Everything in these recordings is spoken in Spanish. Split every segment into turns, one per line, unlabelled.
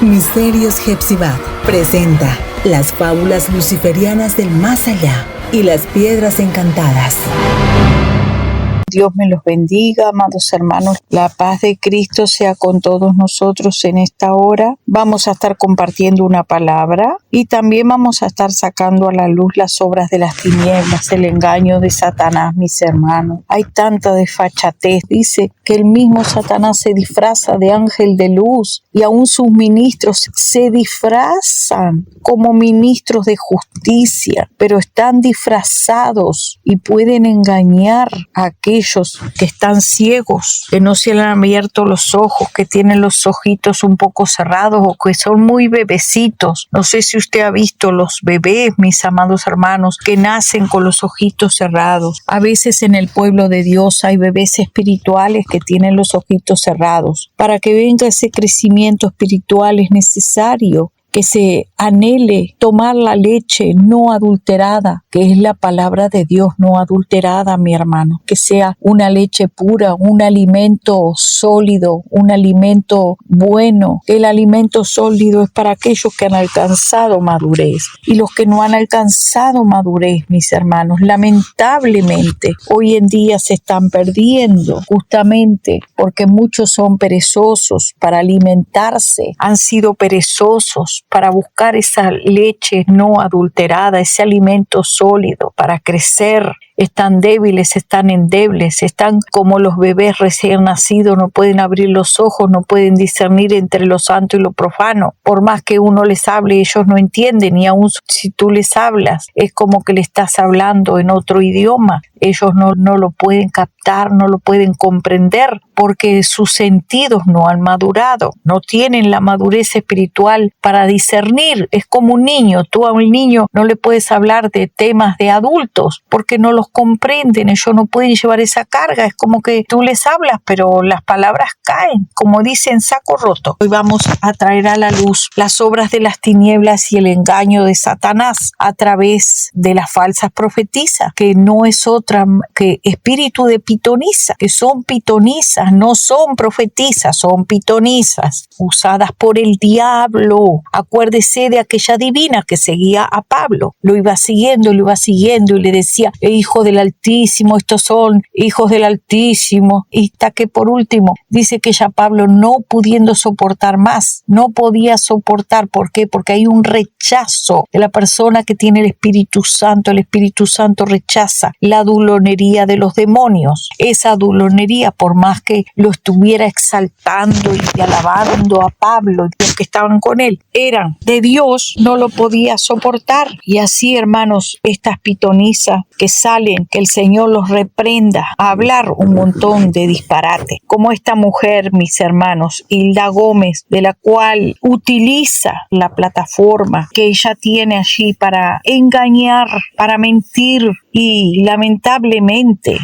Misterios Hepzibah presenta las fábulas luciferianas del más allá y las piedras encantadas.
Dios me los bendiga, amados hermanos. La paz de Cristo sea con todos nosotros en esta hora. Vamos a estar compartiendo una palabra y también vamos a estar sacando a la luz las obras de las tinieblas, el engaño de Satanás, mis hermanos. Hay tanta desfachatez. Dice que el mismo Satanás se disfraza de ángel de luz y aún sus ministros se disfrazan como ministros de justicia, pero están disfrazados y pueden engañar a aquellos que están ciegos, que no se le han abierto los ojos, que tienen los ojitos un poco cerrados o que son muy bebecitos. No sé si usted ha visto los bebés, mis amados hermanos, que nacen con los ojitos cerrados. A veces en el pueblo de Dios hay bebés espirituales que tienen los ojitos cerrados. Para que venga ese crecimiento espiritual es necesario que se anhele tomar la leche no adulterada, que es la palabra de Dios no adulterada, mi hermano, que sea una leche pura, un alimento sólido, un alimento bueno. El alimento sólido es para aquellos que han alcanzado madurez, y los que no han alcanzado madurez, mis hermanos, lamentablemente hoy en día se están perdiendo, justamente porque muchos son perezosos para alimentarse, han sido perezosos para buscar esa leche no adulterada, ese alimento sólido para crecer. Están débiles, están endebles, están como los bebés recién nacidos, no pueden abrir los ojos, no pueden discernir entre lo santo y lo profano. Por más que uno les hable, ellos no entienden, y aun si tú les hablas, es como que le estás hablando en otro idioma. Ellos no lo pueden captar, no lo pueden comprender, porque sus sentidos no han madurado, no tienen la madurez espiritual para discernir. Es como un niño, tú a un niño no le puedes hablar de temas de adultos, porque no los comprenden, ellos no pueden llevar esa carga. Es como que tú les hablas, pero las palabras caen, como dicen, saco roto. Hoy vamos a traer a la luz las obras de las tinieblas y el engaño de Satanás a través de las falsas profetisas, que no es otra que espíritu de pitonisa, que son pitonisas, no son profetisas, son pitonisas, usadas por el diablo. Acuérdese de aquella divina que seguía a Pablo, lo iba siguiendo y le decía: hijo del Altísimo, estos son hijos del Altísimo. Y hasta que por último dice que ya Pablo, no pudiendo soportar más, no podía soportar. ¿Por qué? Porque hay un rechazo de la persona que tiene el Espíritu Santo. El Espíritu Santo rechaza la dulonería de los demonios. Esa dulonería, por más que lo estuviera exaltando y alabando a Pablo y los que estaban con él eran de Dios, no lo podía soportar. Y así, hermanos, estas pitonisas que salen, que el Señor los reprenda, a hablar un montón de disparate, como esta mujer, mis hermanos, Hilda Gómez, de la cual utiliza la plataforma que ella tiene allí para engañar, para mentir, y lamentablemente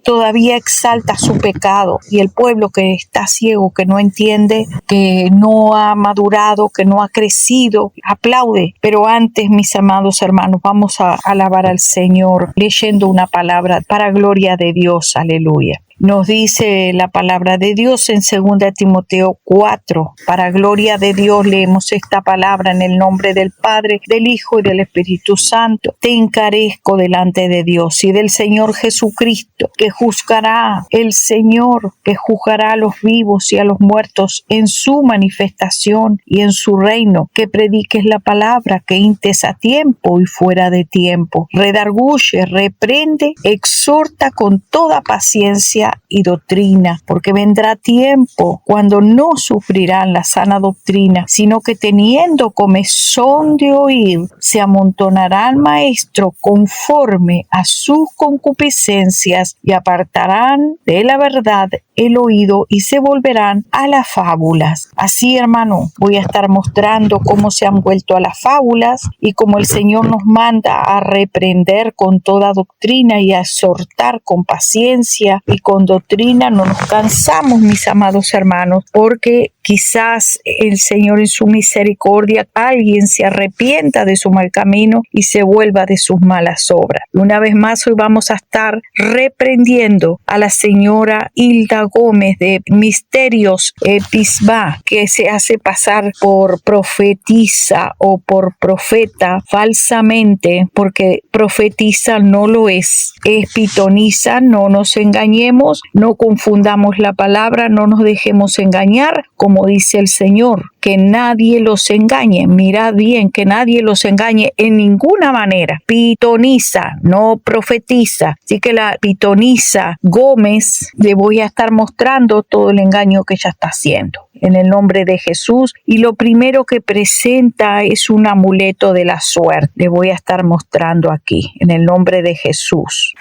todavía exalta su pecado, y el pueblo que está ciego, que no entiende, que no ha madurado, que no ha crecido, aplaude. Pero antes, mis amados hermanos, vamos a alabar al Señor leyendo una palabra para gloria de Dios. Aleluya. Nos dice la palabra de Dios en 2 Timoteo 4. Para gloria de Dios leemos esta palabra en el nombre del Padre, del Hijo y del Espíritu Santo. Te encarezco delante de Dios y del Señor Jesucristo, que juzgará a los vivos y a los muertos en su manifestación y en su reino, que prediques la palabra, que hintes a tiempo y fuera de tiempo. Redarguye, reprende, exhorta con toda paciencia y doctrina, porque vendrá tiempo cuando no sufrirán la sana doctrina, sino que teniendo comezón de oír, se amontonarán maestros conforme a sus concupiscencias y apartarán de la verdad el oído y se volverán a las fábulas. Así, hermano, voy a estar mostrando cómo se han vuelto a las fábulas y cómo el Señor nos manda a reprender con toda doctrina y a exhortar con paciencia y con con doctrina, no nos cansamos, mis amados hermanos, porque quizás el Señor en su misericordia alguien se arrepienta de su mal camino y se vuelva de sus malas obras. Y una vez más hoy vamos a estar reprendiendo a la señora Hilda Gómez de Misterios Pisbá, que se hace pasar por profetisa o por profeta falsamente, porque profetiza no lo es pitonisa. No nos engañemos, no confundamos la palabra, no nos dejemos engañar, como dice el Señor, que nadie los engañe. Mirad bien, que nadie los engañe en ninguna manera. Pitoniza, no profetiza. Así que la pitonisa Gómez le voy a estar mostrando todo el engaño que ella está haciendo en el nombre de Jesús, y lo primero que presenta es un amuleto de la suerte. Le voy a estar mostrando aquí en el nombre de Jesús.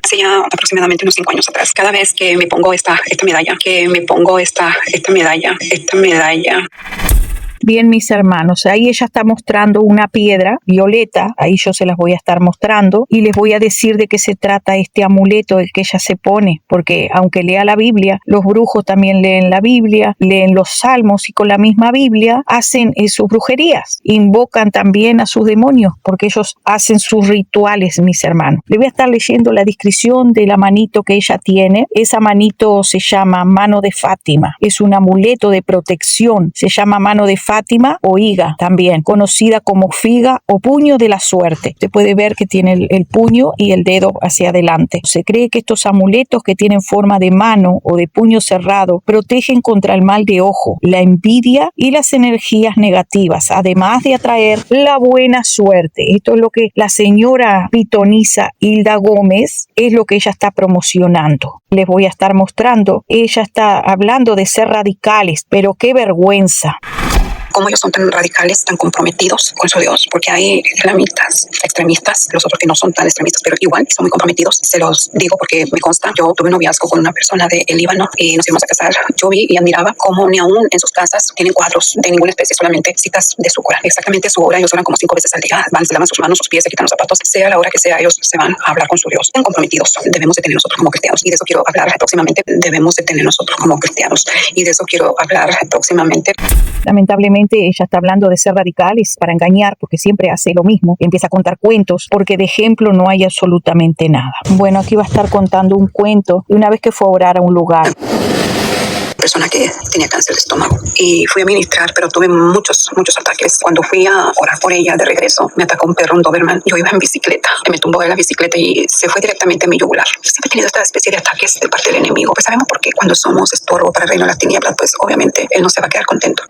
Hace ya aproximadamente unos 5 años atrás, cada vez que me pongo esta medalla, esta medalla.
Bien, mis hermanos, ahí ella está mostrando una piedra violeta, ahí yo se las voy a estar mostrando y les voy a decir de qué se trata este amuleto del que ella se pone, porque aunque lea la Biblia, los brujos también leen la Biblia, leen los salmos y con la misma Biblia hacen sus brujerías, invocan también a sus demonios, porque ellos hacen sus rituales, mis hermanos. Le voy a estar leyendo la descripción de la manito que ella tiene. Esa manito se llama mano de Fátima, es un amuleto de protección, se llama mano de Fátima o higa también, conocida como figa o puño de la suerte. Usted puede ver que tiene el puño y el dedo hacia adelante. Se cree que estos amuletos que tienen forma de mano o de puño cerrado protegen contra el mal de ojo, la envidia y las energías negativas, además de atraer la buena suerte. Esto es lo que la señora pitonisa Hilda Gómez es lo que ella está promocionando. Les voy a estar mostrando. Ella está hablando de ser radicales, pero qué vergüenza.
Cómo ellos son tan radicales, tan comprometidos con su Dios, porque hay islamitas, extremistas, los otros que no son tan extremistas, pero igual son muy comprometidos. Se los digo porque me consta. Yo tuve un noviazgo con una persona del Líbano y nos íbamos a casar. Yo vi y admiraba cómo ni aún en sus casas tienen cuadros de ninguna especie, solamente citas de su Corán. Exactamente su obra, ellos oran como 5 veces al día, se lavan sus manos, sus pies, se quitan los zapatos, sea la hora que sea, ellos se van a hablar con su Dios. Están comprometidos, debemos de tener nosotros como cristianos, y de eso quiero hablar próximamente. Debemos de tener nosotros como cristianos, y de eso quiero hablar próximamente.
Lamentablemente ella está hablando de ser radicales para engañar, porque siempre hace lo mismo, empieza a contar cuentos, porque de ejemplo no hay absolutamente nada. Bueno, aquí va a estar contando un cuento de una vez que fue a orar a un lugar.
Persona que tenía cáncer de estómago y fui a ministrar, pero tuve muchos ataques. Cuando fui a orar por ella de regreso, me atacó un perro, un Doberman. Yo iba en bicicleta, me tumbó de la bicicleta y se fue directamente a mi yugular. Siempre he tenido esta especie de ataques de parte del enemigo. Pues sabemos por qué cuando somos estorbo para el reino de las tinieblas, pues obviamente él no se va a quedar contento.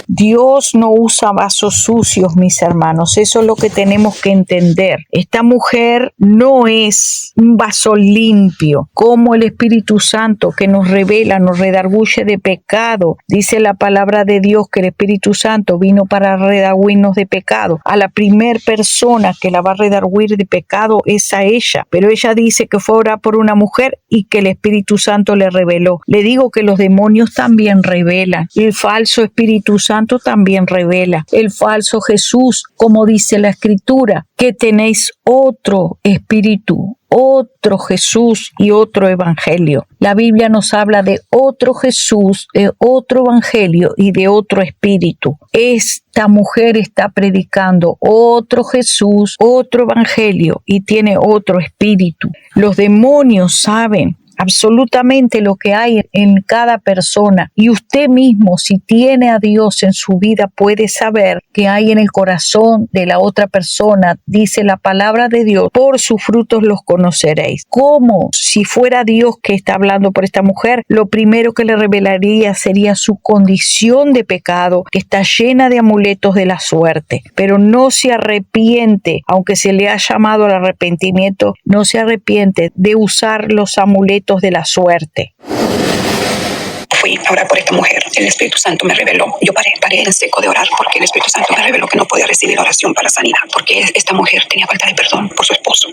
Dios no usa vasos sucios, mis hermanos. Eso es lo que tenemos que entender. Esta mujer no es un vaso limpio, como el Espíritu Santo que nos revela, nos redarguye de pecado. Dice la palabra de Dios que el Espíritu Santo vino para redarguirnos de pecado. A la primer persona que la va a redarguir de pecado es a ella. Pero ella dice que fue a orar por una mujer y que el Espíritu Santo le reveló. Le digo que los demonios también revelan. El falso Espíritu Santo también revela. El falso Jesús, como dice la Escritura, que tenéis otro espíritu, otro Jesús y otro evangelio. La Biblia nos habla de otro Jesús, de otro evangelio y de otro espíritu. Esta mujer está predicando otro Jesús, otro evangelio y tiene otro espíritu. Los demonios saben absolutamente lo que hay en cada persona, y usted mismo, si tiene a Dios en su vida, puede saber que hay en el corazón de la otra persona. Dice la palabra de Dios: por sus frutos los conoceréis. ¿Cómo? Si fuera Dios que está hablando por esta mujer, lo primero que le revelaría sería su condición de pecado, que está llena de amuletos de la suerte, pero no se arrepiente, aunque se le ha llamado al arrepentimiento, no se arrepiente de usar los amuletos de la suerte.
fui a orar por esta mujer, el Espíritu Santo me reveló. Yo paré en seco de orar porque el Espíritu Santo me reveló que no podía recibir oración para sanidad porque esta mujer tenía falta de perdón por su esposo.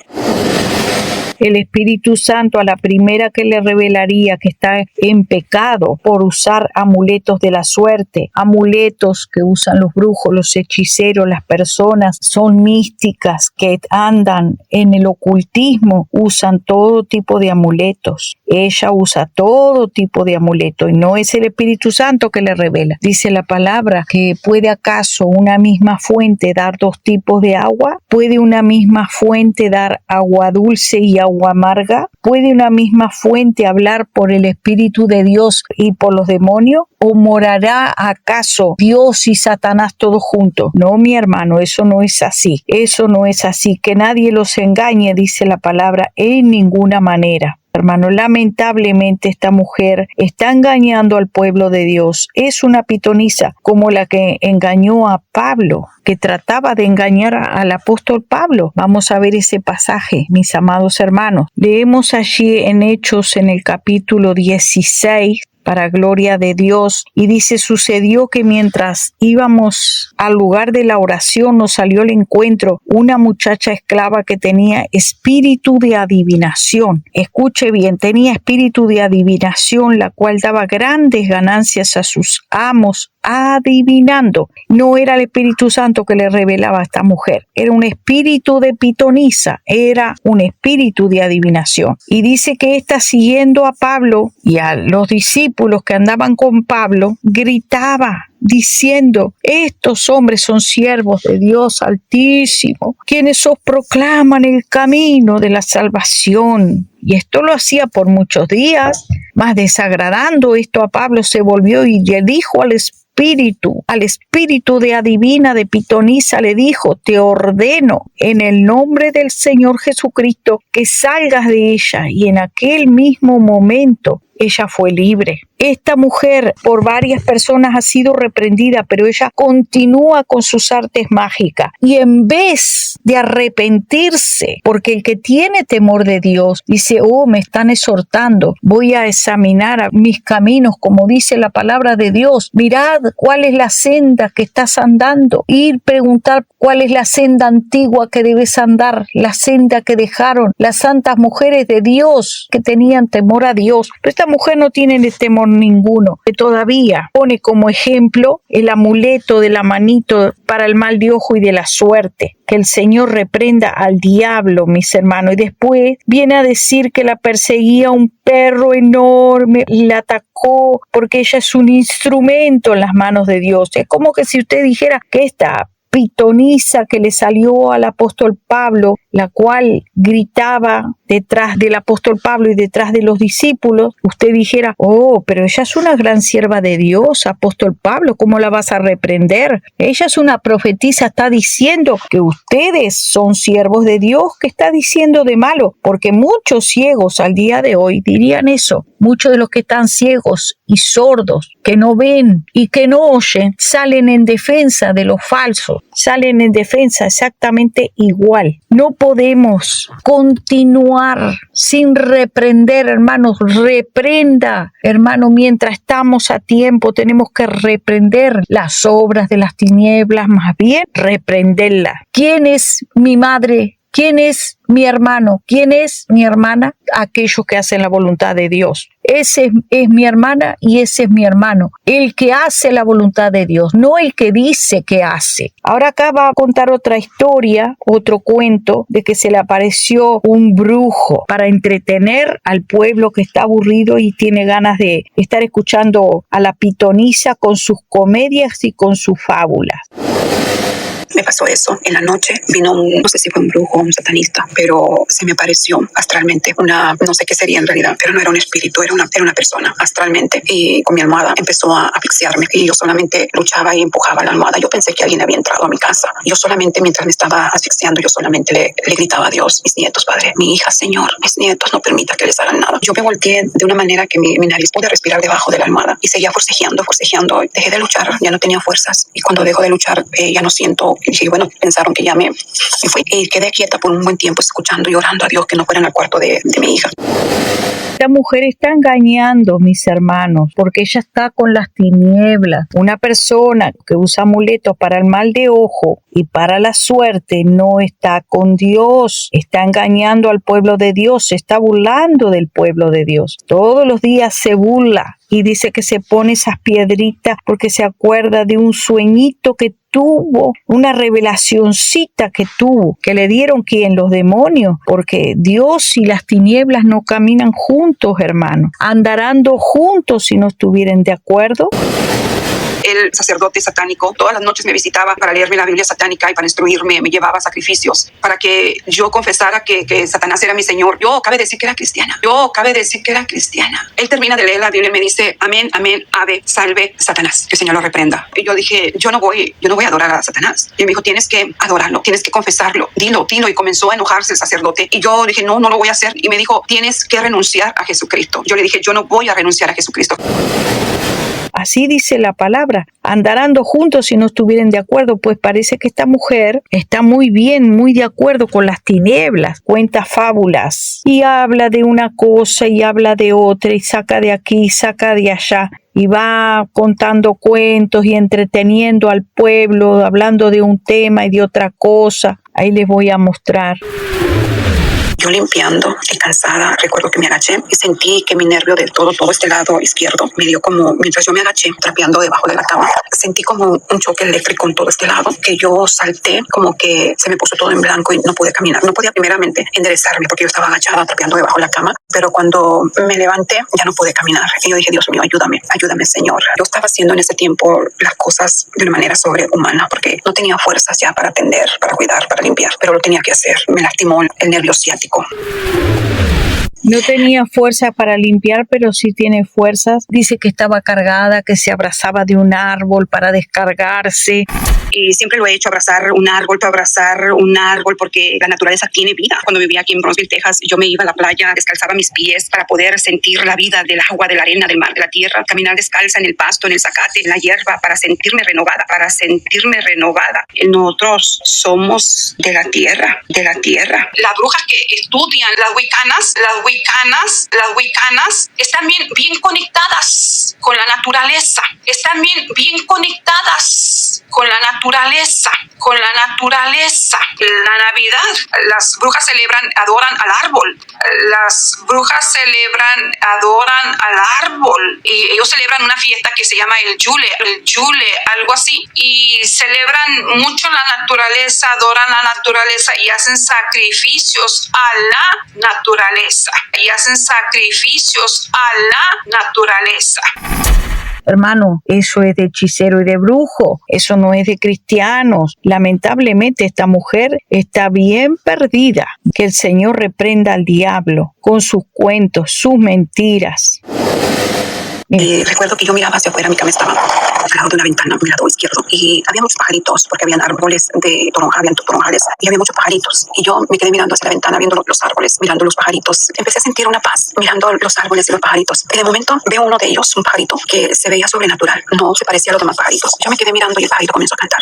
El Espíritu Santo a la primera que le revelaría que está en pecado por usar amuletos de la suerte, amuletos que usan los brujos, los hechiceros, las personas son místicas que andan en el ocultismo, usan todo tipo de amuletos. Ella usa todo tipo de amuletos y no es el Espíritu Santo que le revela. Dice la palabra que ¿puede acaso una misma fuente dar dos tipos de agua? ¿Puede una misma fuente dar agua dulce y agua amarga? ¿Puede una misma fuente hablar por el Espíritu de Dios y por los demonios? ¿O morará acaso Dios y Satanás todos juntos? No, mi hermano, eso no es así. Eso no es así. Que nadie los engañe, dice la palabra, en ninguna manera. Hermano, lamentablemente esta mujer está engañando al pueblo de Dios. Es una pitonisa como la que engañó a Pablo, que trataba de engañar al apóstol Pablo. Vamos a ver ese pasaje, mis amados hermanos. Leemos allí en Hechos en el capítulo 16, para gloria de Dios, y dice: sucedió que mientras íbamos al lugar de la oración nos salió al encuentro una muchacha esclava que tenía espíritu de adivinación. Escuche bien, tenía espíritu de adivinación, la cual daba grandes ganancias a sus amos adivinando. No era el Espíritu Santo que le revelaba a esta mujer, era un espíritu de pitonisa, era un espíritu de adivinación. Y dice que esta, siguiendo a Pablo y a los discípulos que andaban con Pablo, gritaba diciendo: estos hombres son siervos de Dios Altísimo, quienes os proclaman el camino de la salvación. Y esto lo hacía por muchos días, mas desagradando esto a Pablo, se volvió y le dijo al espíritu de adivina, de pitonisa, le dijo: te ordeno en el nombre del Señor Jesucristo que salgas de ella. Y en aquel mismo momento ella fue libre. Esta mujer por varias personas ha sido reprendida, pero ella continúa con sus artes mágicas. Y en vez de arrepentirse, porque el que tiene temor de Dios dice: oh, me están exhortando, voy a examinar mis caminos, como dice la palabra de Dios. Mirad cuál es la senda que estás andando. Ir preguntar cuál es la senda antigua que debes andar, la senda que dejaron las santas mujeres de Dios que tenían temor a Dios. Pero esta mujer no tiene temor ninguno, que todavía pone como ejemplo el amuleto de la manito para el mal de ojo y de la suerte. Que el Señor reprenda al diablo, mis hermanos. Y después viene a decir que la perseguía un perro enorme, la atacó porque ella es un instrumento en las manos de Dios. Es como que si usted dijera que esta pitonisa que le salió al apóstol Pablo, la cual gritaba detrás del apóstol Pablo y detrás de los discípulos, usted dijera: oh, pero ella es una gran sierva de Dios, apóstol Pablo, ¿cómo la vas a reprender? Ella es una profetisa, está diciendo que ustedes son siervos de Dios. ¿Qué está diciendo de malo? Porque muchos ciegos al día de hoy dirían eso. Muchos de los que están ciegos y sordos, que no ven y que no oyen, salen en defensa de los falsos, salen en defensa exactamente igual. No podemos continuar sin reprender, hermanos. Reprenda, hermano, mientras estamos a tiempo tenemos que reprender las obras de las tinieblas, más bien reprenderlas. ¿Quién es mi madre? ¿Quién es mi hermano? ¿Quién es mi hermana? Aquellos que hacen la voluntad de Dios. Ese es mi hermana y ese es mi hermano. El que hace la voluntad de Dios, no el que dice que hace. Ahora acá va a contar otra historia, otro cuento de que se le apareció un brujo para entretener al pueblo que está aburrido y tiene ganas de estar escuchando a la pitonisa con sus comedias y con sus fábulas.
Me pasó eso. En la noche vino no sé si fue un brujo o un satanista, pero se me apareció astralmente no sé qué sería en realidad, pero no era un espíritu, era una persona astralmente, y con mi almohada empezó a asfixiarme y yo solamente luchaba y empujaba la almohada. Yo pensé que alguien había entrado a mi casa. Yo solamente, mientras me estaba asfixiando, yo solamente le gritaba a Dios: mis nietos, Padre, mi hija, Señor, mis nietos, no permita que les hagan nada. Yo me volteé de una manera que mi nariz pude respirar debajo de la almohada y seguía forcejeando. Dejé de luchar, ya no tenía fuerzas, y cuando dejo de luchar ya no siento yo dije, bueno, pensaron que ya me fui. Y quedé quieta por un buen tiempo escuchando y orando a Dios que no fueran al cuarto de mi hija.
Esta mujer está engañando, mis hermanos, porque ella está con las tinieblas. Una persona que usa amuletos para el mal de ojo y para la suerte no está con Dios. Está engañando al pueblo de Dios, se está burlando del pueblo de Dios. Todos los días se burla y dice que se pone esas piedritas porque se acuerda de un sueñito que tuvo, una revelacioncita que tuvo, que le dieron ¿quién? Los demonios, porque Dios y las tinieblas no caminan juntos, hermanos. Andarán juntos si no estuvieran de acuerdo.
El sacerdote satánico todas las noches me visitaba para leerme la Biblia satánica y para instruirme, me llevaba sacrificios para que yo confesara que Satanás era mi señor. Yo cabe decir que era cristiana. Él termina de leer la Biblia y me dice, amén, amén, ave, salve Satanás, que el Señor lo reprenda. Y yo dije, yo no voy a adorar a Satanás. Y me dijo, tienes que adorarlo, tienes que confesarlo, dilo. Y comenzó a enojarse el sacerdote. Y yo dije, no lo voy a hacer. Y me dijo, tienes que renunciar a Jesucristo. Yo le dije, yo no voy a renunciar a Jesucristo.
Así dice la palabra, andarán juntos si no estuvieran de acuerdo. Pues parece que esta mujer está muy bien, muy de acuerdo con las tinieblas, cuenta fábulas y habla de una cosa y habla de otra y saca de aquí, saca de allá y va contando cuentos y entreteniendo al pueblo, hablando de un tema y de otra cosa. Ahí les voy a mostrar.
Yo limpiando y cansada, recuerdo que me agaché y sentí que mi nervio de todo este lado izquierdo me dio como, mientras yo me agaché trapeando debajo de la cama, sentí como un choque eléctrico en todo este lado, que yo salté, como que se me puso todo en blanco y no pude caminar. No podía primeramente enderezarme porque yo estaba agachada trapeando debajo de la cama, pero cuando me levanté ya no pude caminar. Y yo dije, Dios mío, ayúdame, Señor. Yo estaba haciendo en ese tiempo las cosas de una manera sobrehumana porque no tenía fuerzas ya para atender, para cuidar, para limpiar, pero lo tenía que hacer. Me lastimó el nervio ciático.
No tenía fuerza para limpiar, pero sí tiene fuerzas. Dice que estaba cargada, que se abrazaba de un árbol para descargarse.
Y siempre lo he hecho, abrazar un árbol, porque la naturaleza tiene vida. Cuando vivía aquí en Brownsville, Texas, yo me iba a la playa, descalzaba mis pies para poder sentir la vida del agua, de la arena, del mar, de la tierra, caminar descalza en el pasto, en el zacate, en la hierba, para sentirme renovada. Nosotros somos de la tierra. Las brujas que estudian, las wiccanas, están bien conectadas con la naturaleza. La Navidad, las brujas adoran al árbol. Y ellos celebran una fiesta que se llama el Yule, algo así. Y celebran mucho la naturaleza, adoran la naturaleza y hacen sacrificios a la naturaleza.
Hermano, eso es de hechicero y de brujo, eso no es de cristianos. Lamentablemente esta mujer está bien perdida. Que el Señor reprenda al diablo con sus cuentos, sus mentiras.
Y recuerdo que yo miraba hacia afuera, mi cama estaba al lado de una ventana, a mi lado izquierdo, y había muchos pajaritos, porque habían árboles de toronja, habían toronjales, y había muchos pajaritos. Y yo me quedé mirando hacia la ventana, viendo los árboles, mirando los pajaritos. Empecé a sentir una paz, mirando los árboles y los pajaritos. Y de momento veo uno de ellos, un pajarito, que se veía sobrenatural, no se parecía a los demás pajaritos. Yo me quedé mirando y el pajarito comenzó a cantar.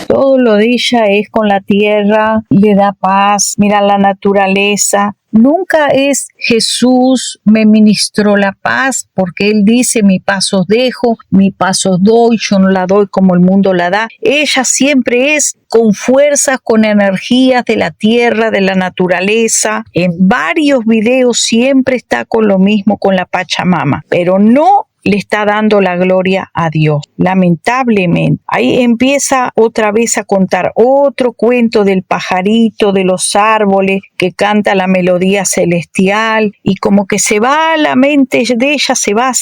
Todo lo de ella es con la tierra, le da paz, mira la naturaleza. Nunca es Jesús me ministró la paz, porque Él dice, mi paz os dejo, mi paz os doy, yo no la doy como el mundo la da. Ella siempre es con fuerzas, con energías de la tierra, de la naturaleza. En varios videos siempre está con lo mismo, con la Pachamama, pero no le está dando la gloria a Dios, lamentablemente. Ahí empieza otra vez a contar otro cuento del pajarito, de los árboles, que canta la melodía celestial, y como que se va la mente de ella, se va.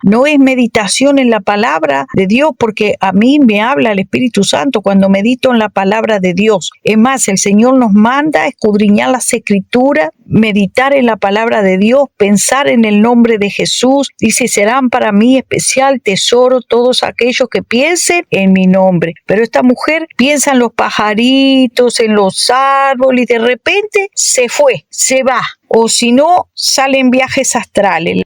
No es meditación en la palabra de Dios, porque a mí me habla el Espíritu Santo cuando medito en la palabra de Dios. Es más, el Señor nos manda a escudriñar las Escrituras, meditar en la palabra de Dios, pensar en el nombre de Jesús. Dice, serán para mí especial tesoro todos aquellos que piensen en mi nombre. Pero esta mujer piensa en los pajaritos, en los árboles, y de repente se va. O si no, salen viajes astrales.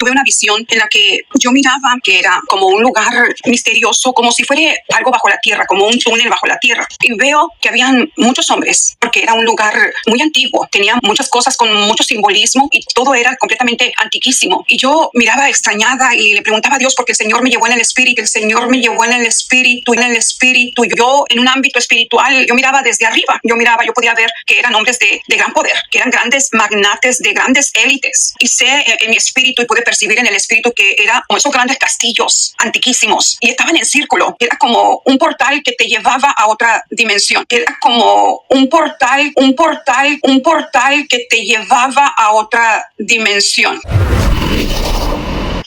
tuve una visión en la que yo miraba que era como un lugar misterioso, como si fuera algo bajo la tierra, como un túnel bajo la tierra. Y veo que habían muchos hombres, porque era un lugar muy antiguo, tenía muchas cosas con mucho simbolismo y todo era completamente antiquísimo. Y yo miraba extrañada y le preguntaba a Dios, porque el Señor me llevó en el espíritu, el Señor me llevó en el espíritu, en el espíritu. Yo en un ámbito espiritual, yo miraba desde arriba, yo podía ver que eran hombres de gran poder, que eran grandes magnates, de grandes élites. Y sé en mi espíritu y pude percibir en el espíritu que era como esos grandes castillos antiquísimos y estaban en círculo. Era como un portal que te llevaba a otra dimensión. Era como un portal que te llevaba a otra dimensión.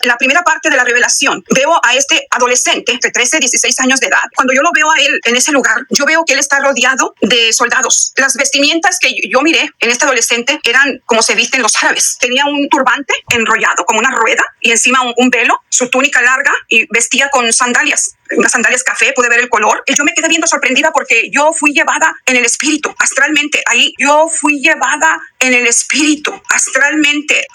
En la primera parte de la revelación, veo a este adolescente de 13, 16 años de edad. Cuando yo lo veo a él en ese lugar, yo veo que él está rodeado de soldados. Las vestimentas que yo miré en este adolescente eran como se visten los árabes. Tenía un turbante enrollado como una rueda y encima un velo, su túnica larga y vestía con sandalias. Unas sandalias café, pude ver el color. Y yo me quedé viendo sorprendida porque yo fui llevada en el espíritu, astralmente. Ahí yo fui llevada en el espíritu, astralmente,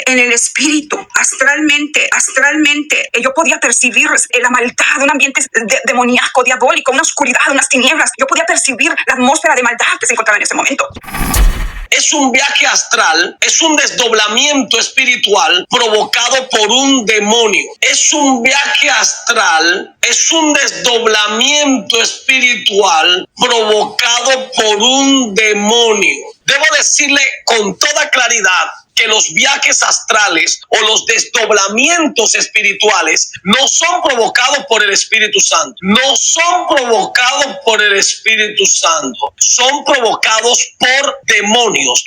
en el espíritu, astralmente. Yo podía percibir la maldad, un ambiente demoníaco, diabólico, una oscuridad, unas tinieblas. Yo podía percibir la atmósfera de maldad que se encontraba en ese momento.
Es un viaje astral, es un desdoblamiento espiritual provocado por un demonio. Es un viaje astral, es un desdoblamiento espiritual provocado por un demonio. Debo decirle con toda claridad que los viajes astrales o los desdoblamientos espirituales no son provocados por el Espíritu Santo. No son provocados por el Espíritu Santo. Son provocados por demonios.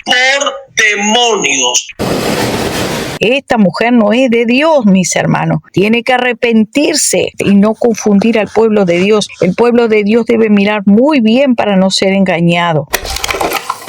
Esta mujer no es de Dios, mis hermanos. Tiene que arrepentirse y no confundir al pueblo de Dios. El pueblo de Dios debe mirar muy bien para no ser engañado.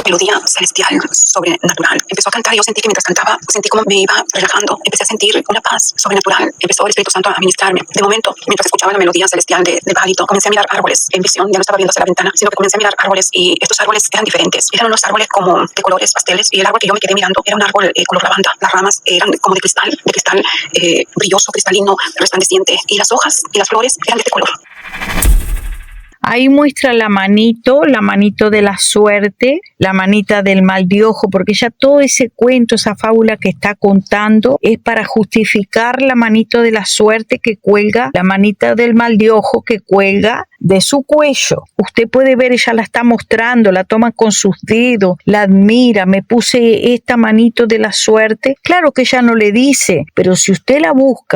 Melodía celestial, sobrenatural. Empezó a cantar y yo sentí que mientras cantaba, sentí como me iba relajando. Empecé a sentir una paz sobrenatural. Empezó el Espíritu Santo a ministrarme. De momento, mientras escuchaba la melodía celestial de bajito, comencé a mirar árboles en visión. Ya no estaba viendo hacia la ventana, sino que comencé a mirar árboles y estos árboles eran diferentes. Eran unos árboles como de colores pasteles y el árbol que yo me quedé mirando era un árbol color lavanda. Las ramas eran como de cristal brilloso, cristalino, resplandeciente y las hojas y las flores eran de este color.
Ahí muestra la manito de la suerte, la manita del mal de ojo, porque ya todo ese cuento, esa fábula que está contando es para justificar la manito de la suerte que cuelga, la manita del mal de ojo que cuelga de su cuello. Usted puede ver, ella la está mostrando, la toma con sus dedos, la admira, me puse esta manito de la suerte. Claro que ella no le dice, pero si usted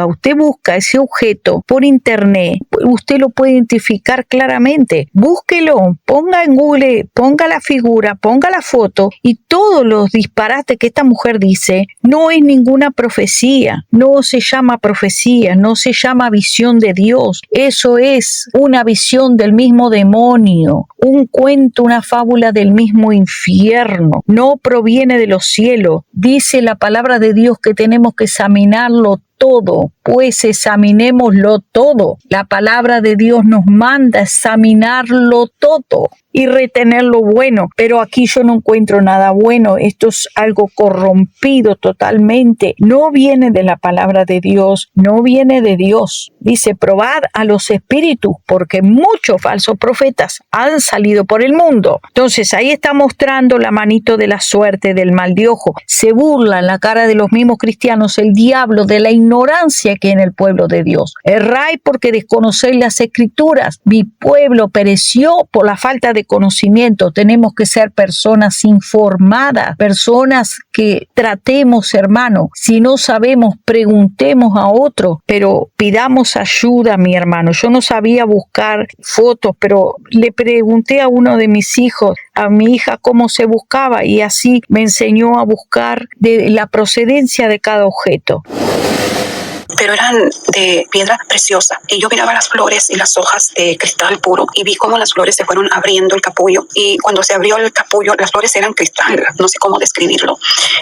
usted busca ese objeto por internet, usted lo puede identificar claramente. Búsquelo, ponga en Google, ponga la figura, ponga la foto y todos los disparates que esta mujer dice no es ninguna profecía, no se llama profecía, no se llama visión de Dios, eso es una visión del mismo demonio, un cuento, una fábula del mismo infierno, no proviene de los cielos. Dice la palabra de Dios que tenemos que examinarlo todo, pues examinémoslo todo. La palabra de Dios nos manda examinarlo todo y retener lo bueno, pero aquí yo no encuentro nada bueno. Esto es algo corrompido totalmente, no viene de la palabra de Dios, no viene de Dios. Dice, probad a los espíritus, porque muchos falsos profetas han salido por el mundo. Entonces ahí está mostrando la manito de la suerte, del mal de ojo. Se burla en la cara de los mismos cristianos el diablo de la ignorancia que hay en el pueblo de Dios. Erráis porque desconocéis las escrituras. Mi pueblo pereció por la falta de conocimiento. Tenemos que ser personas informadas, personas que tratemos, hermano. Si no sabemos, preguntemos a otro, pero pidamos ayuda, mi hermano. Yo no sabía buscar fotos, pero le pregunté a uno de mis hijos, a mi hija, cómo se buscaba y así me enseñó a buscar de la procedencia de cada objeto.
Pero eran de piedra preciosa y yo miraba las flores y las hojas de cristal puro y vi cómo las flores se fueron abriendo el capullo y cuando se abrió el capullo las flores eran cristal, no sé cómo describirlo,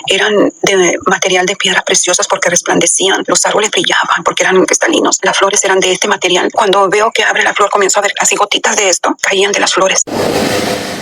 eran de material de piedras preciosas porque resplandecían, los árboles brillaban porque eran cristalinos, las flores eran de este material. Cuando veo que abre la flor comienzo a ver así gotitas de esto caían de las flores.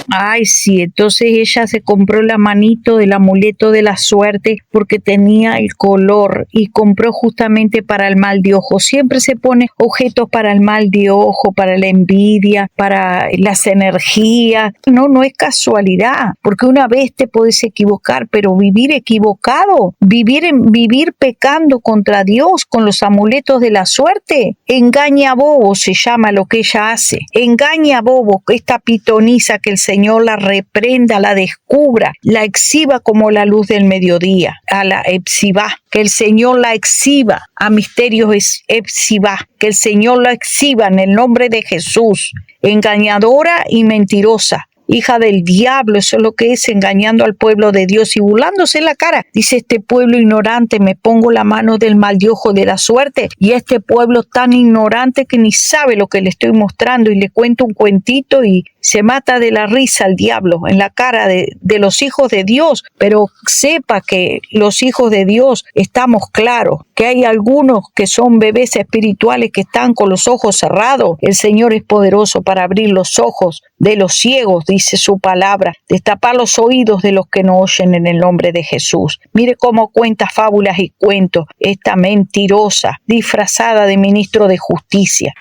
Ay, sí, entonces ella se compró la manito del amuleto de la suerte porque tenía el color y compró justamente para el mal de ojo. Siempre se pone objetos para el mal de ojo, para la envidia, para las energías. No es casualidad, porque una vez te puedes equivocar, pero vivir equivocado, vivir pecando contra Dios con los amuletos de la suerte, engaña bobo se llama lo que ella hace. Engaña bobo, esta pitonisa, que el Señor la reprenda, la descubra, la exhiba como la luz del mediodía, a la Epsibá, que el Señor la exhiba, a misterios Epsibá, que el Señor la exhiba en el nombre de Jesús, engañadora y mentirosa. Hija del diablo, eso es lo que es, engañando al pueblo de Dios y burlándose en la cara. Dice: este pueblo ignorante, me pongo la mano del mal de ojo de la suerte, y este pueblo tan ignorante que ni sabe lo que le estoy mostrando, y le cuento un cuentito y se mata de la risa el diablo en la cara de los hijos de Dios. Pero sepa que los hijos de Dios estamos claros, que hay algunos que son bebés espirituales que están con los ojos cerrados. El Señor es poderoso para abrir los ojos de los ciegos, dice su palabra, destapar los oídos de los que no oyen en el nombre de Jesús. Mire cómo cuenta fábulas y cuentos esta mentirosa, disfrazada de ministro de justicia.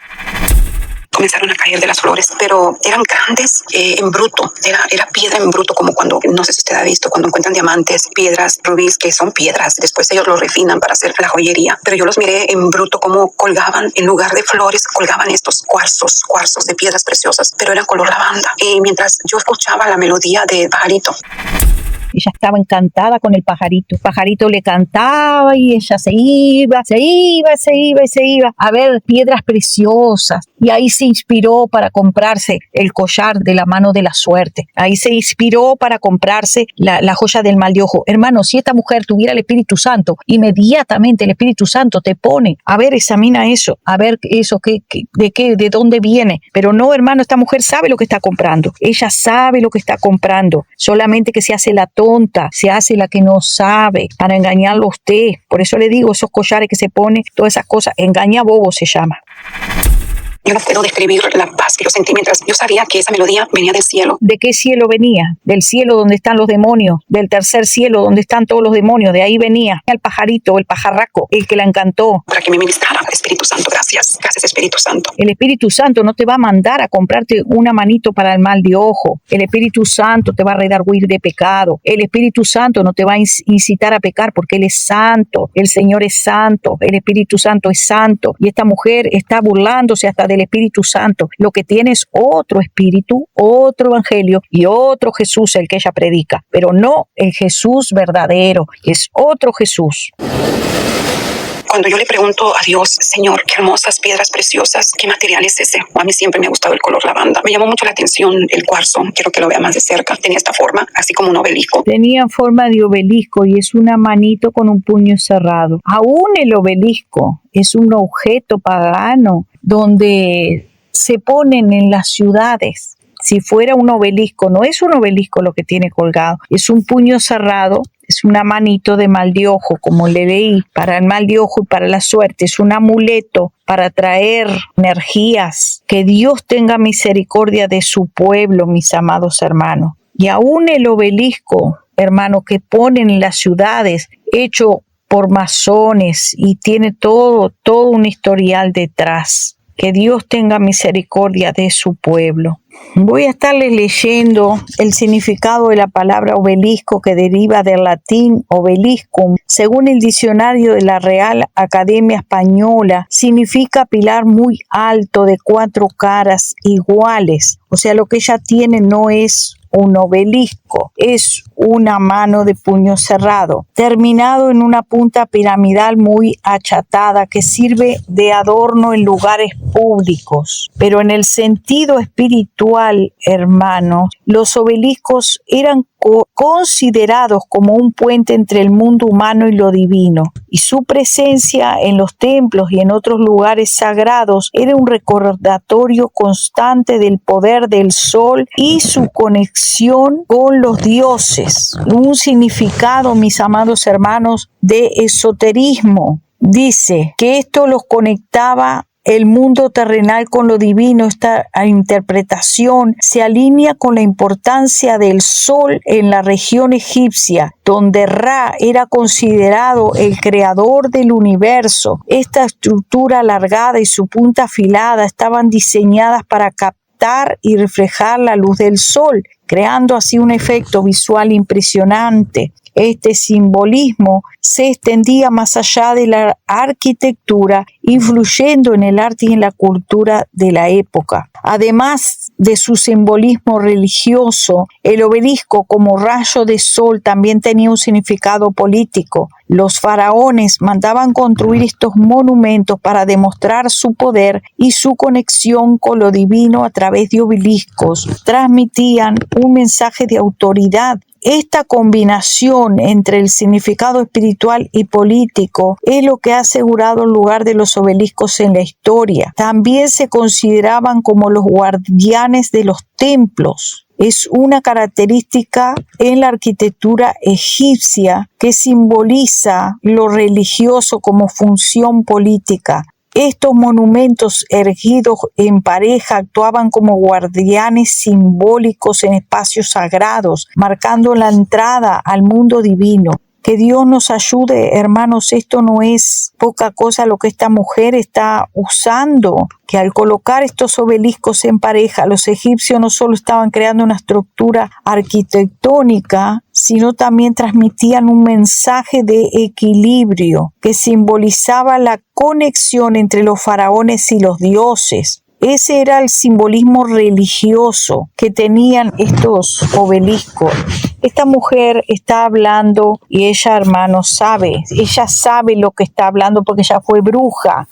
Comenzaron a caer de las flores, pero eran grandes en bruto, era piedra en bruto, como cuando, no sé si usted ha visto, cuando encuentran diamantes, piedras, rubíes, que son piedras, después ellos lo refinan para hacer la joyería, pero yo los miré en bruto como colgaban, en lugar de flores, colgaban estos cuarzos de piedras preciosas, pero eran color lavanda, y mientras yo escuchaba la melodía de pajarito.
Ella estaba encantada con el pajarito. El pajarito le cantaba y ella se iba a ver piedras preciosas. Y ahí se inspiró para comprarse el collar de la mano de la suerte. Ahí se inspiró para comprarse la joya del mal de ojo. Hermano, si esta mujer tuviera el Espíritu Santo, inmediatamente el Espíritu Santo te pone, a ver, examina eso, a ver eso, de dónde viene. Pero no, hermano, esta mujer sabe lo que está comprando. Ella sabe lo que está comprando. Solamente que se hace la tonta, se hace la que no sabe para engañarlo a usted. Por eso le digo, esos collares que se pone, todas esas cosas, engaña bobo se llama.
Yo no puedo describir la paz que yo sentí mientras yo sabía que esa melodía venía del cielo.
¿De qué cielo venía? Del cielo donde están los demonios, del tercer cielo donde están todos los demonios. De ahí venía el pajarito, el pajarraco, el que la encantó.
Para que me ministrara, Espíritu Santo, gracias Espíritu Santo.
El Espíritu Santo no te va a mandar a comprarte una manito para el mal de ojo. El Espíritu Santo te va a redarguir de pecado. El Espíritu Santo no te va a incitar a pecar porque Él es santo. El Señor es santo. El Espíritu Santo es santo. Y esta mujer está burlándose hasta del Espíritu Santo. Lo que tiene es otro espíritu, otro evangelio y otro Jesús el que ella predica, pero no el Jesús verdadero, es otro Jesús.
Cuando yo le pregunto a Dios, Señor, qué hermosas piedras preciosas, ¿qué material es ese? A mí siempre me ha gustado el color lavanda. Me llamó mucho la atención el cuarzo. Quiero que lo vea más de cerca. Tenía esta forma, así como un obelisco.
Tenía forma de obelisco y es una manito con un puño cerrado. Aún el obelisco es un objeto pagano donde se ponen en las ciudades. Si fuera un obelisco, no es un obelisco lo que tiene colgado, es un puño cerrado. Es una manito de mal de ojo, como le leí, para el mal de ojo y para la suerte. Es un amuleto para traer energías. Que Dios tenga misericordia de su pueblo, mis amados hermanos. Y aún el obelisco, hermano, que ponen en las ciudades, hecho por masones y tiene todo un historial detrás. Que Dios tenga misericordia de su pueblo. Voy a estarles leyendo el significado de la palabra obelisco, que deriva del latín obeliscum. Según el diccionario de la Real Academia Española, significa pilar muy alto de 4 caras iguales. O sea, lo que ella tiene no es un obelisco, es una mano de puño cerrado, terminado en una punta piramidal muy achatada que sirve de adorno en lugares públicos. Pero en el sentido espiritual, hermanos, los obeliscos eran considerados como un puente entre el mundo humano y lo divino, y su presencia en los templos y en otros lugares sagrados era un recordatorio constante del poder del sol y su conexión con los dioses. Un significado, mis amados hermanos, de esoterismo. Dice que esto los conectaba el mundo terrenal con lo divino. Esta interpretación se alinea con la importancia del sol en la región egipcia, donde Ra era considerado el creador del universo. Esta estructura alargada y su punta afilada estaban diseñadas para captar y reflejar la luz del sol, creando así un efecto visual impresionante. Este simbolismo se extendía más allá de la arquitectura, influyendo en el arte y en la cultura de la época. Además de su simbolismo religioso, el obelisco como rayo de sol también tenía un significado político. Los faraones mandaban construir estos monumentos para demostrar su poder y su conexión con lo divino a través de obeliscos. Transmitían un mensaje de autoridad. Esta combinación entre el significado espiritual y político es lo que ha asegurado el lugar de los obeliscos en la historia. También se consideraban como los guardianes de los templos. Es una característica en la arquitectura egipcia que simboliza lo religioso como función política. Estos monumentos erigidos en pareja actuaban como guardianes simbólicos en espacios sagrados, marcando la entrada al mundo divino. Que Dios nos ayude, hermanos, esto no es poca cosa lo que esta mujer está usando, que al colocar estos obeliscos en pareja, los egipcios no solo estaban creando una estructura arquitectónica, sino también transmitían un mensaje de equilibrio que simbolizaba la conexión entre los faraones y los dioses. Ese era el simbolismo religioso que tenían estos obeliscos. Esta mujer está hablando y ella, hermanos, sabe lo que está hablando porque ella fue bruja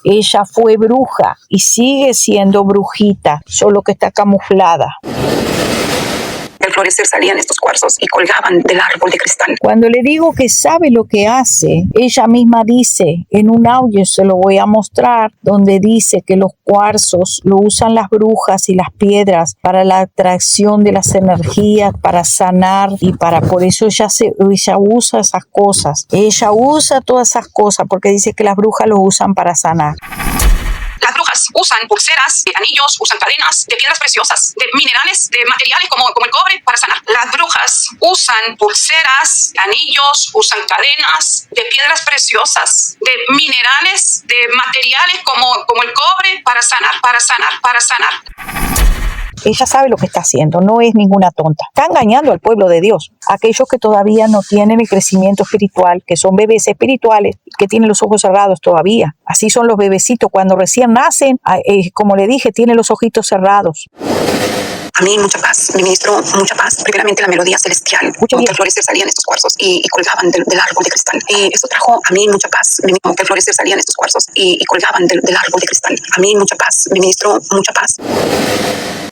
y sigue siendo brujita, solo que está camuflada.
Del florecer salían estos cuarzos y colgaban del árbol de cristal.
Cuando le digo que sabe lo que hace, ella misma dice, en un audio se lo voy a mostrar, donde dice que los cuarzos lo usan las brujas y las piedras para la atracción de las energías, para sanar y por eso ella usa esas cosas. Ella usa todas esas cosas porque dice que las brujas lo usan para sanar.
Las brujas usan pulseras, anillos, usan cadenas de piedras preciosas, de minerales, de materiales como el cobre para sanar. Las brujas usan pulseras, anillos, usan cadenas de piedras preciosas, de minerales, de materiales como el cobre para sanar.
Ella sabe lo que está haciendo, no es ninguna tonta. Está engañando al pueblo de Dios, aquellos que todavía no tienen el crecimiento espiritual, que son bebés espirituales, que tienen los ojos cerrados todavía. Así son los bebecitos cuando recién nacen, como le dije, tienen los ojitos cerrados.
A mí mucha paz, me ministró mucha paz. Primeramente la melodía celestial, que al florecer salían estos cuarzos y colgaban del árbol de cristal. Esto trajo a mí mucha paz, que al florecer salían estos cuarzos y colgaban del árbol de cristal. A mí mucha paz, me ministró mucha paz.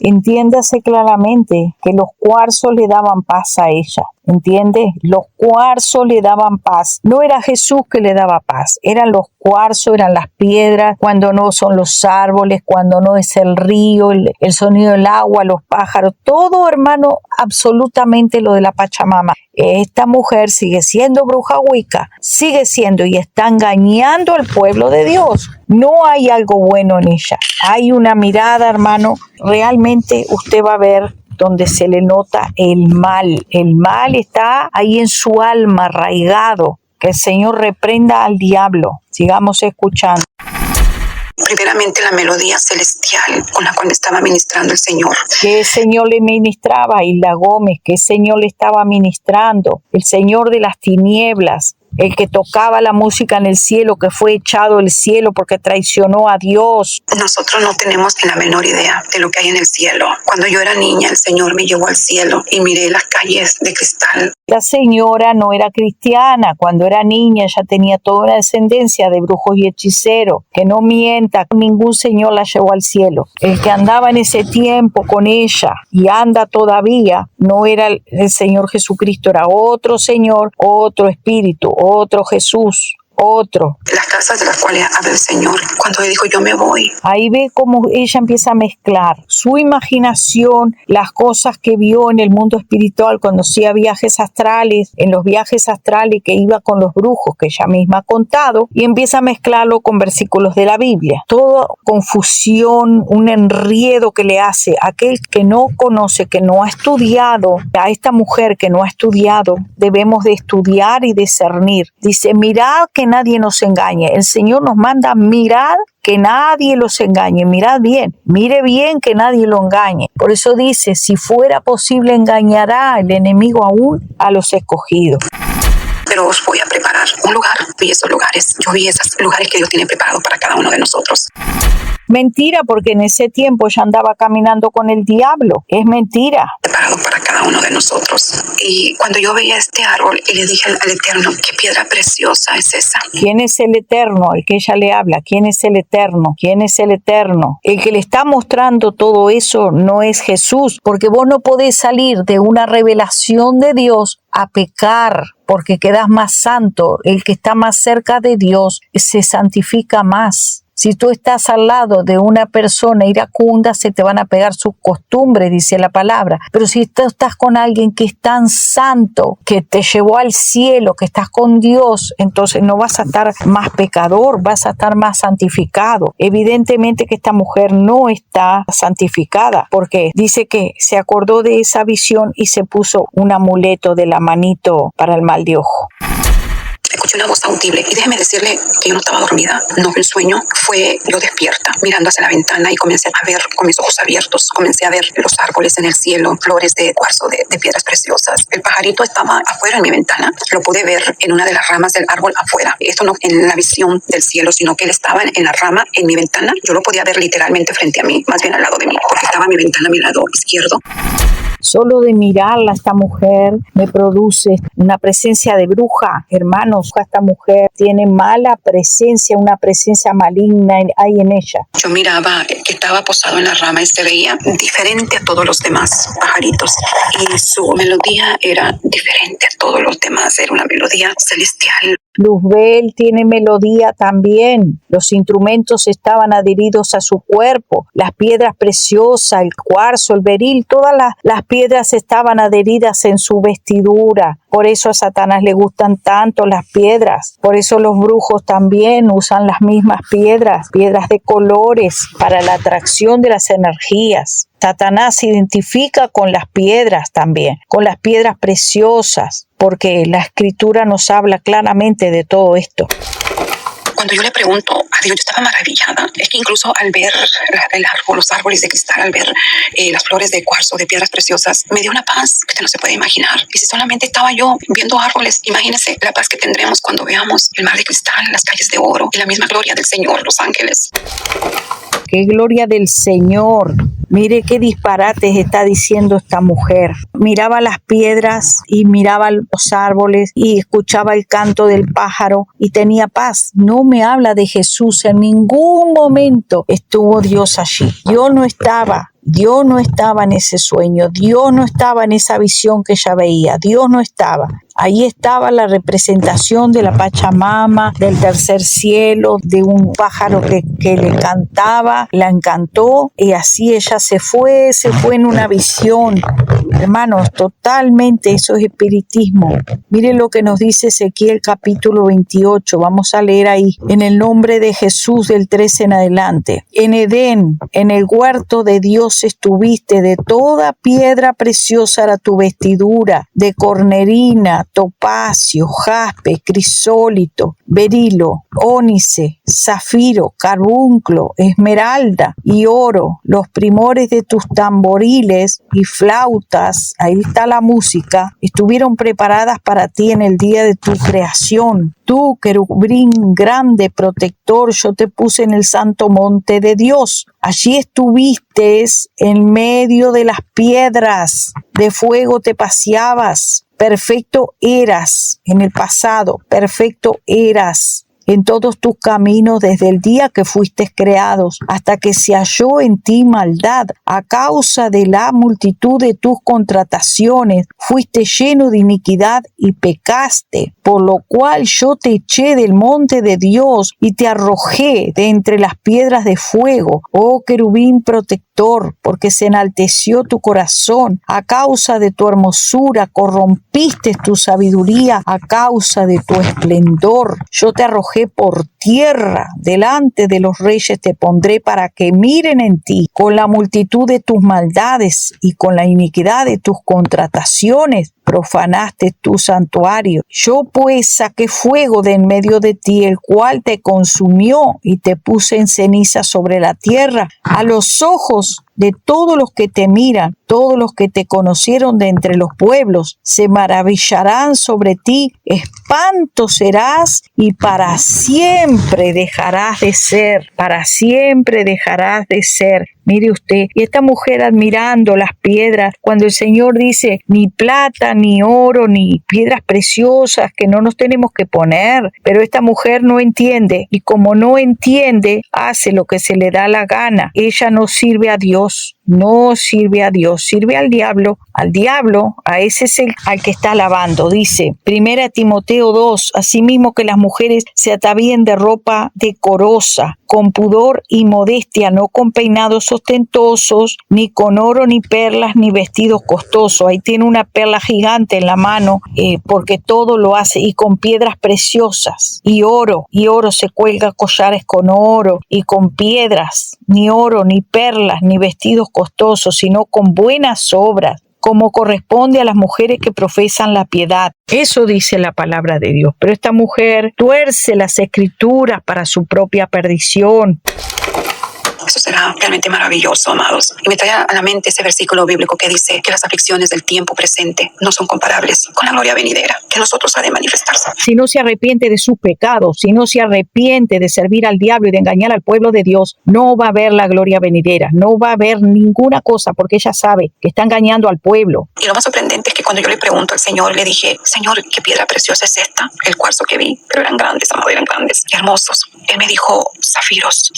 Entiéndase claramente que los cuarzos le daban paz a ella. ¿Entiende? Los cuarzos le daban paz. No era Jesús que le daba paz. Eran los cuarzos, eran las piedras, cuando no son los árboles, cuando no es el río, el sonido del agua, los pájaros. Todo, hermano, absolutamente lo de la Pachamama. Esta mujer sigue siendo bruja wicca, sigue siendo y está engañando al pueblo de Dios. No hay algo bueno en ella. Hay una mirada, hermano, realmente usted va a ver donde se le nota el mal. El mal está ahí en su alma, arraigado. Que el Señor reprenda al diablo. Sigamos escuchando.
Primeramente la melodía celestial con la cual estaba ministrando el Señor.
¿Qué Señor le ministraba? Hilda Gómez. ¿Qué Señor le estaba ministrando? El Señor de las tinieblas. El que tocaba la música en el cielo, que fue echado del cielo porque traicionó a Dios.
Nosotros no tenemos la menor idea de lo que hay en el cielo. Cuando yo era niña, el Señor me llevó al cielo y miré las calles de cristal.
La señora no era cristiana. Cuando era niña ya tenía toda una descendencia de brujos y hechiceros. Que no mienta, ningún señor la llevó al cielo. El que andaba en ese tiempo con ella y anda todavía, no era el Señor Jesucristo, era otro Señor, otro Espíritu, otro Jesús, Otro.
Las casas de las cuales habla el Señor. Cuando Él dijo, yo me voy.
Ahí ve cómo ella empieza a mezclar su imaginación, las cosas que vio en el mundo espiritual cuando hacía viajes astrales, en los viajes astrales que iba con los brujos, que ella misma ha contado, y empieza a mezclarlo con versículos de la Biblia. Toda confusión, un enredo que le hace a aquel que no conoce, que no ha estudiado, a esta mujer que no ha estudiado, debemos de estudiar y discernir. Dice, mirad que nadie nos engañe. El Señor nos manda mirad que nadie los engañe. Mirad bien, mire bien que nadie lo engañe. Por eso dice, si fuera posible engañará el enemigo aún a los escogidos.
Pero os voy a preparar un lugar. Vi esos lugares. Yo vi esos lugares que Dios tiene preparado para cada uno de nosotros.
Mentira, porque en ese tiempo ya andaba caminando con el diablo. Es mentira.
Preparado para cada uno de nosotros. Y cuando yo veía este árbol y le dije al Eterno, qué piedra preciosa es esa.
¿Quién es el Eterno? El que ella le habla. ¿Quién es el Eterno? ¿Quién es el Eterno? El que le está mostrando todo eso no es Jesús, porque vos no podés salir de una revelación de Dios a pecar, porque quedás más santo. El que está más cerca de Dios se santifica más. Si tú estás al lado de una persona iracunda, se te van a pegar sus costumbres, dice la palabra. Pero si tú estás con alguien que es tan santo, que te llevó al cielo, que estás con Dios, entonces no vas a estar más pecador, vas a estar más santificado. Evidentemente que esta mujer no está santificada, porque dice que se acordó de esa visión y se puso un amuleto de la manito para el mal de ojo.
Escuché una voz audible y déjeme decirle que yo no estaba dormida, no, el sueño fue yo despierta, mirando hacia la ventana y comencé a ver con mis ojos abiertos, comencé a ver los árboles en el cielo, flores de cuarzo, de piedras preciosas. El pajarito estaba afuera en mi ventana, lo pude ver en una de las ramas del árbol afuera. Esto no en la visión del cielo, sino que él estaba en la rama en mi ventana. Yo lo podía ver literalmente frente a mí, más bien al lado de mí, porque estaba mi ventana a mi lado izquierdo.
Solo de mirarla, esta mujer me produce una presencia de bruja. Hermanos, esta mujer tiene mala presencia, una presencia maligna hay en ella.
Yo miraba que estaba posado en la rama y se veía diferente a todos los demás pajaritos. Y su melodía era diferente a todos los demás, era una melodía celestial.
Luzbel tiene melodía también. Los instrumentos estaban adheridos a su cuerpo. Las piedras preciosas, el cuarzo, el beril, todas las piedras estaban adheridas en su vestidura. Por eso a Satanás le gustan tanto las piedras. Por eso los brujos también usan las mismas piedras, piedras de colores para la atracción de las energías. Satanás se identifica con las piedras también, con las piedras preciosas, porque la Escritura nos habla claramente de todo esto.
Cuando yo le pregunto a Dios, yo estaba maravillada. Es que incluso al ver el árbol, los árboles de cristal, al ver las flores de cuarzo, de piedras preciosas, me dio una paz que usted no se puede imaginar. Y si solamente estaba yo viendo árboles, imagínese la paz que tendremos cuando veamos el mar de cristal, las calles de oro y la misma gloria del Señor, los ángeles.
¡Qué gloria del Señor! Mire qué disparates está diciendo esta mujer. Miraba las piedras y miraba los árboles y escuchaba el canto del pájaro y tenía paz. No me habla de Jesús. En ningún momento estuvo Dios allí. Dios no estaba en ese sueño. Dios no estaba en esa visión que ella veía. Dios no estaba. Ahí estaba la representación de la Pachamama, del tercer cielo, de un pájaro que le cantaba, la encantó y así ella se fue en una visión. Hermanos, totalmente eso es espiritismo. Miren lo que nos dice Ezequiel capítulo 28. Vamos a leer ahí. En el nombre de Jesús del 13 en adelante. En Edén, en el huerto de Dios estuviste, de toda piedra preciosa era tu vestidura, de cornerina, topacio, jaspe, crisólito, berilo, ónice, zafiro, carbunclo, esmeralda y oro. Los primores de tus tamboriles y flautas, ahí está la música, estuvieron preparadas para ti en el día de tu creación. Tú, querubín grande, protector, yo te puse en el santo monte de Dios. Allí estuviste en medio de las piedras, de fuego te paseabas. Perfecto eras en el pasado, perfecto eras en todos tus caminos desde el día que fuiste creados, hasta que se halló en ti maldad. A causa de la multitud de tus contrataciones, fuiste lleno de iniquidad y pecaste, por lo cual yo te eché del monte de Dios y te arrojé de entre las piedras de fuego, oh querubín protector, porque se enalteció tu corazón a causa de tu hermosura, corrompiste tu sabiduría a causa de tu esplendor. Yo te arrojé por tierra, delante de los reyes te pondré para que miren en ti con la multitud de tus maldades y con la iniquidad de tus contrataciones. Profanaste tu santuario. Yo pues saqué fuego de en medio de ti, el cual te consumió y te puse en ceniza sobre la tierra. A los ojos de todos los que te miran, todos los que te conocieron de entre los pueblos, se maravillarán sobre ti. Espanto serás y para siempre dejarás de ser. Para siempre dejarás de ser. Mire usted, y esta mujer admirando las piedras, cuando el Señor dice, ni plata, ni oro, ni piedras preciosas que no nos tenemos que poner, pero esta mujer no entiende, y como no entiende, hace lo que se le da la gana. Ella no sirve a Dios, no sirve a Dios, sirve al diablo, a ese es al que está alabando. Dice, 1 Timoteo 2, asimismo que las mujeres se atavíen de ropa decorosa, con pudor y modestia, no con peinados ostentosos, ni con oro, ni perlas, ni vestidos costosos. Ahí tiene una perla gigante en la mano, porque todo lo hace, y con piedras preciosas, y oro se cuelga collares con oro, y con piedras, ni oro, ni perlas, ni vestidos costosos, sino con buenas obras, como corresponde a las mujeres que profesan la piedad. Eso dice la palabra de Dios. Pero esta mujer tuerce las escrituras para su propia perdición.
Eso será realmente maravilloso, amados. Y me trae a la mente ese versículo bíblico que dice que las aflicciones del tiempo presente no son comparables con la gloria venidera que nosotros ha de manifestarse.
Si no se arrepiente de sus pecados, si no se arrepiente de servir al diablo y de engañar al pueblo de Dios, no va a haber la gloria venidera, no va a haber ninguna cosa, porque ella sabe que está engañando al pueblo.
Y lo más sorprendente es que cuando yo le pregunto al Señor, le dije, Señor, ¿qué piedra preciosa es esta? El cuarzo que vi, pero eran grandes, amado, eran grandes y hermosos. Él me dijo, zafiros.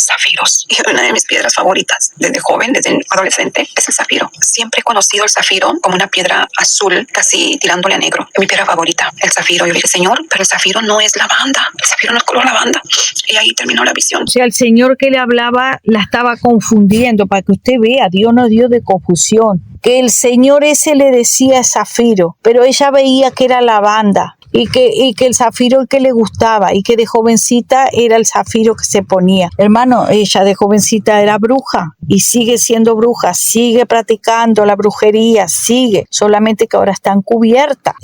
Y una de mis piedras favoritas, desde joven, desde adolescente, es el zafiro. Siempre he conocido el zafiro como una piedra azul, casi tirándole a negro. Es mi piedra favorita, el zafiro. Yo le dije, Señor, pero el zafiro no es lavanda. El zafiro no es color lavanda. Y ahí terminó la visión.
O sea, el Señor que le hablaba la estaba confundiendo, para que usted vea, Dios no dio de confusión. Que el Señor ese le decía zafiro, pero ella veía que era lavanda. Y que el zafiro que le gustaba, y que de jovencita era el zafiro que se ponía. Hermano, ella de jovencita era bruja y sigue siendo bruja, sigue practicando la brujería, sigue, solamente que ahora está encubierta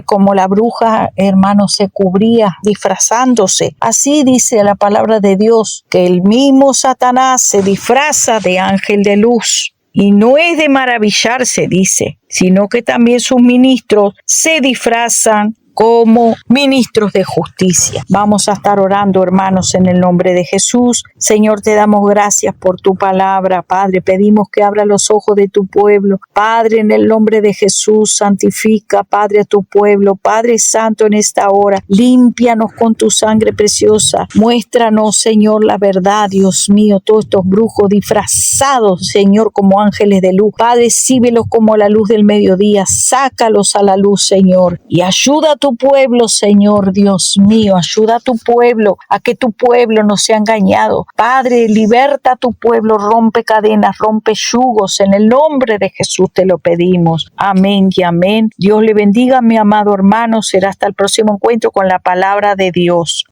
como la bruja, hermano, se cubría disfrazándose. Así dice la palabra de Dios, que el mismo Satanás se disfraza de ángel de luz. Y no es de maravillarse, dice, sino que también sus ministros se disfrazan como ministros de justicia. Vamos a estar orando, hermanos, en el nombre de Jesús. Señor, te damos gracias por tu palabra, Padre. Pedimos que abra los ojos de tu pueblo. Padre, en el nombre de Jesús, santifica, Padre, a tu pueblo. Padre Santo, en esta hora, límpianos con tu sangre preciosa. Muéstranos, Señor, la verdad, Dios mío, todos estos brujos disfrazados, Señor, como ángeles de luz. Padre, exhíbelos como la luz del mediodía. Sácalos a la luz, Señor, y ayuda a tu pueblo, Señor, Dios mío, ayuda a tu pueblo, a que tu pueblo no sea engañado. Padre, liberta a tu pueblo, rompe cadenas, rompe yugos, en el nombre de Jesús te lo pedimos. Amén y amén. Dios le bendiga, mi amado hermano. Será hasta el próximo encuentro con la palabra de Dios.